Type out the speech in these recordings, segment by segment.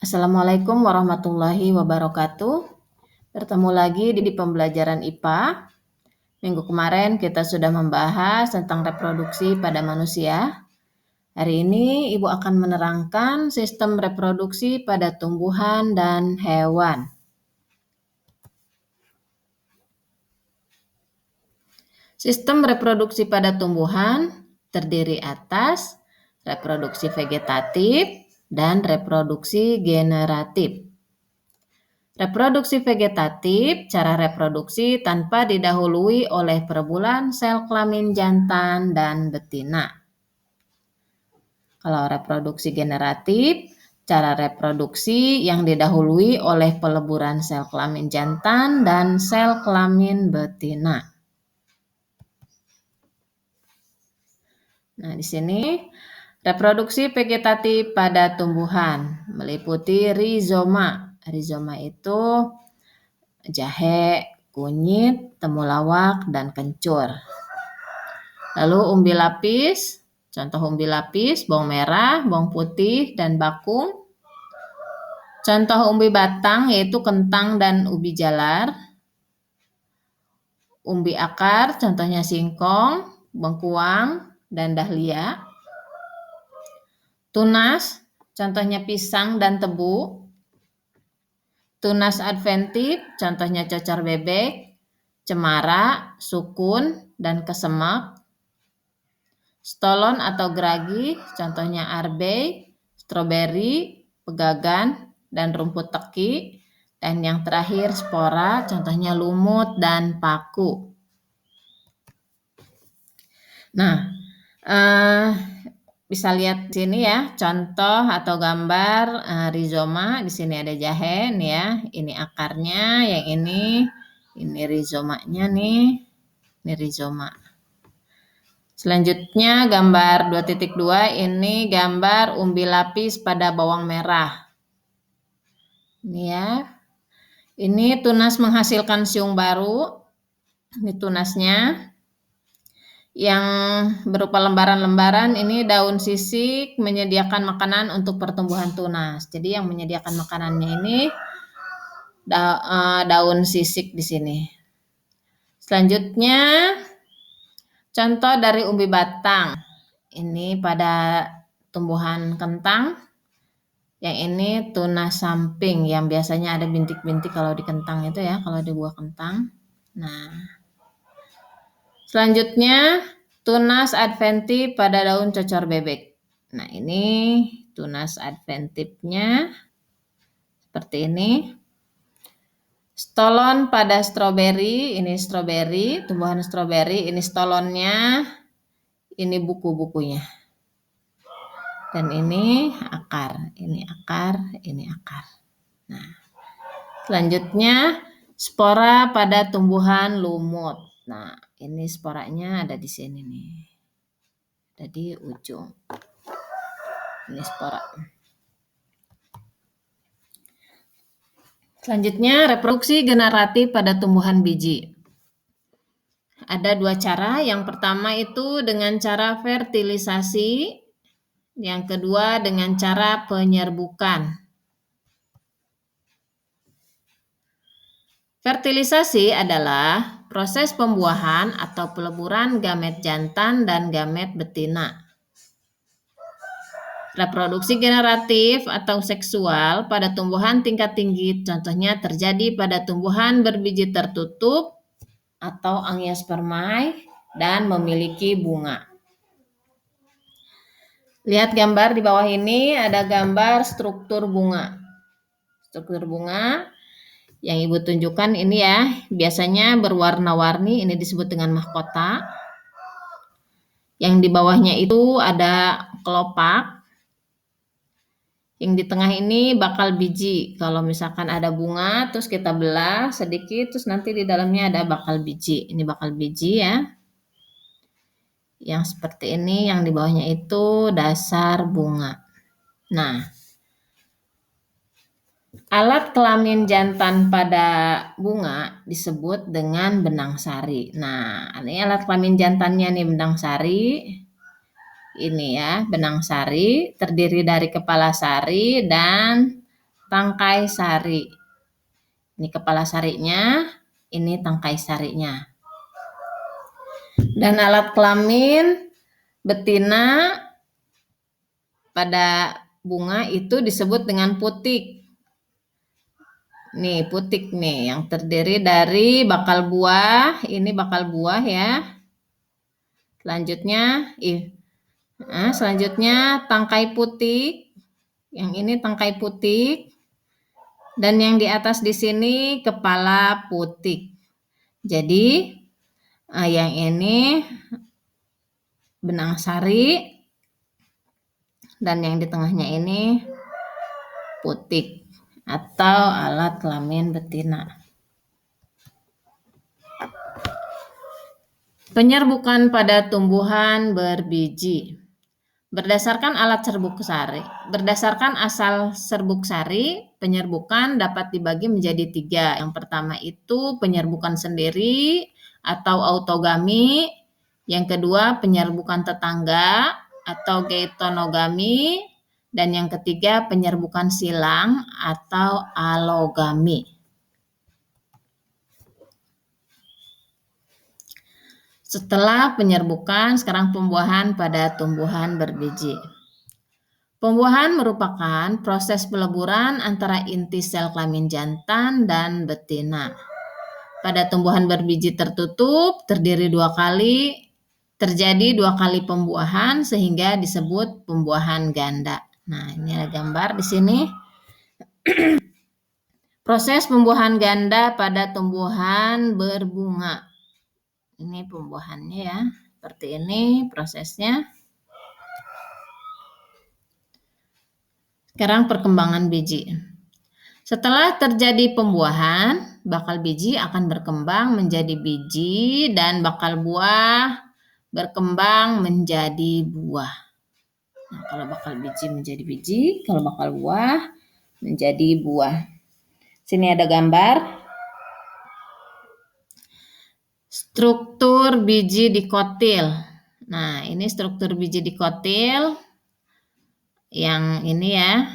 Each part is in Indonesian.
Assalamualaikum warahmatullahi wabarakatuh. Bertemu lagi di pembelajaran IPA. Minggu kemarin kita sudah membahas tentang reproduksi pada manusia. Hari ini Ibu akan menerangkan sistem reproduksi pada tumbuhan dan hewan. Sistem reproduksi pada tumbuhan terdiri atas reproduksi vegetatif dan reproduksi generatif. Reproduksi vegetatif, cara reproduksi tanpa didahului oleh perbulan sel kelamin jantan dan betina. Kalau reproduksi generatif, cara reproduksi yang didahului oleh peleburan sel kelamin jantan dan sel kelamin betina. Nah, di sini reproduksi vegetatif pada tumbuhan meliputi rizoma. Rizoma itu jahe, kunyit, temulawak, dan kencur. Lalu umbi lapis, contoh umbi lapis, bawang merah, bawang putih, dan bakung. Contoh umbi batang yaitu kentang dan ubi jalar. Umbi akar, contohnya singkong, bengkuang, dan dahlia. Tunas, contohnya pisang dan tebu. Tunas adventif, contohnya cocar bebek, cemara, sukun, dan kesemek. Stolon atau geragi, contohnya arbei, stroberi, pegagan, dan rumput teki. Dan yang terakhir spora, contohnya lumut dan paku. Nah, bisa lihat di sini ya, contoh atau gambar rizoma. Di sini ada jahe nih ya, ini akarnya, yang ini rizomanya nih, ini rizoma. Selanjutnya gambar 2.2, ini gambar umbi lapis pada bawang merah. Ini ya, ini tunas menghasilkan siung baru, ini tunasnya. Yang berupa lembaran-lembaran ini daun sisik menyediakan makanan untuk pertumbuhan tunas. Jadi yang menyediakan makanannya ini daun sisik di sini. Selanjutnya contoh dari umbi batang. Ini pada tumbuhan kentang. Yang ini tunas samping yang biasanya ada bintik-bintik kalau di kentang itu ya, kalau di buah kentang. Nah, selanjutnya tunas adventif pada daun cocor bebek. Nah, ini tunas adventifnya seperti ini. Stolon pada stroberi, ini stroberi, tumbuhan stroberi, ini stolonnya, ini buku-bukunya. Dan ini akar, ini akar, ini akar. Nah, selanjutnya spora pada tumbuhan lumut. Nah, ini sporanya ada di sini nih. Ada di ujung. Ini spora. Selanjutnya reproduksi generatif pada tumbuhan biji. Ada dua cara. Yang pertama itu dengan cara fertilisasi. Yang kedua dengan cara penyerbukan. Fertilisasi adalah proses pembuahan atau peleburan gamet jantan dan gamet betina. Reproduksi generatif atau seksual pada tumbuhan tingkat tinggi contohnya terjadi pada tumbuhan berbiji tertutup atau angiospermae dan memiliki bunga. Lihat gambar di bawah ini, ada gambar struktur bunga. Struktur bunga yang Ibu tunjukkan ini ya, biasanya berwarna-warni, ini disebut dengan mahkota. Yang di bawahnya itu ada kelopak. Yang di tengah ini bakal biji. Kalau misalkan ada bunga, terus kita belah sedikit, terus nanti di dalamnya ada bakal biji. Ini bakal biji ya. Yang seperti ini, yang di bawahnya itu dasar bunga. Nah, alat kelamin jantan pada bunga disebut dengan benang sari. Nah, ini alat kelamin jantannya nih benang sari. Ini ya, benang sari terdiri dari kepala sari dan tangkai sari. Ini kepala sarinya, ini tangkai sarinya. Dan alat kelamin betina pada bunga itu disebut dengan putik. Nih, putik nih yang terdiri dari bakal buah, ini bakal buah ya. Selanjutnya tangkai putik. Yang ini tangkai putik. Dan yang di atas di sini kepala putik. Jadi yang ini benang sari dan yang di tengahnya ini putik atau alat kelamin betina. Penyerbukan pada tumbuhan berbiji. Berdasarkan asal serbuk sari, penyerbukan dapat dibagi menjadi 3. Yang pertama itu penyerbukan sendiri atau autogami. Yang kedua penyerbukan tetangga atau geitonogami. Dan yang ketiga penyerbukan silang atau alogami. Setelah penyerbukan, sekarang pembuahan pada tumbuhan berbiji. Pembuahan merupakan proses peleburan antara inti sel kelamin jantan dan betina. Pada tumbuhan berbiji tertutup terjadi 2 kali pembuahan sehingga disebut pembuahan ganda. Nah, ini ada gambar di sini. Proses pembuahan ganda pada tumbuhan berbunga. Ini pembuahannya ya, seperti ini prosesnya. Sekarang perkembangan biji. Setelah terjadi pembuahan, bakal biji akan berkembang menjadi biji dan bakal buah berkembang menjadi buah. Nah, kalau bakal biji menjadi biji, kalau bakal buah menjadi buah. Sini ada gambar. Struktur biji dikotil. Nah, ini struktur biji dikotil. Yang ini ya,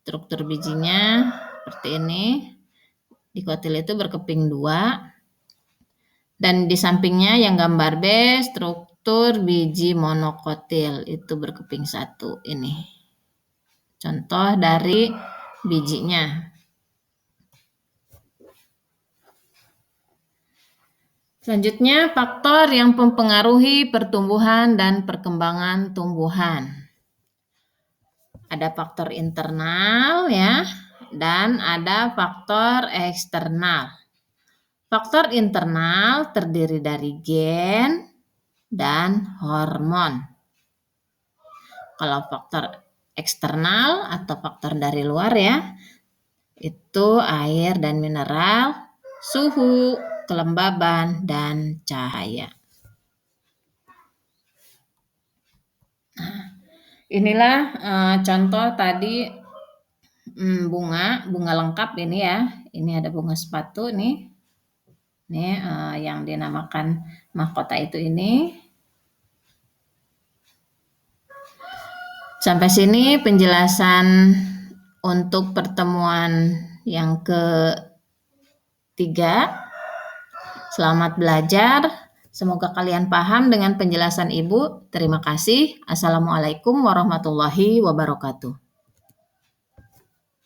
struktur bijinya seperti ini. Dikotil itu berkeping 2. Dan di sampingnya yang gambar B, struktur biji monokotil itu berkeping 1 ini. Contoh dari bijinya. Selanjutnya, faktor yang mempengaruhi pertumbuhan dan perkembangan tumbuhan. Ada faktor internal ya, dan ada faktor eksternal. Faktor internal terdiri dari gen dan hormon. Kalau faktor eksternal atau faktor dari luar ya, itu air dan mineral, suhu, kelembaban, dan cahaya. Nah, inilah contoh tadi bunga lengkap ini ya. Ini ada bunga sepatu nih. Ini yang dinamakan mahkota itu ini. Sampai sini penjelasan untuk pertemuan yang ke-3. Selamat belajar. Semoga kalian paham dengan penjelasan Ibu. Terima kasih. Assalamualaikum warahmatullahi wabarakatuh.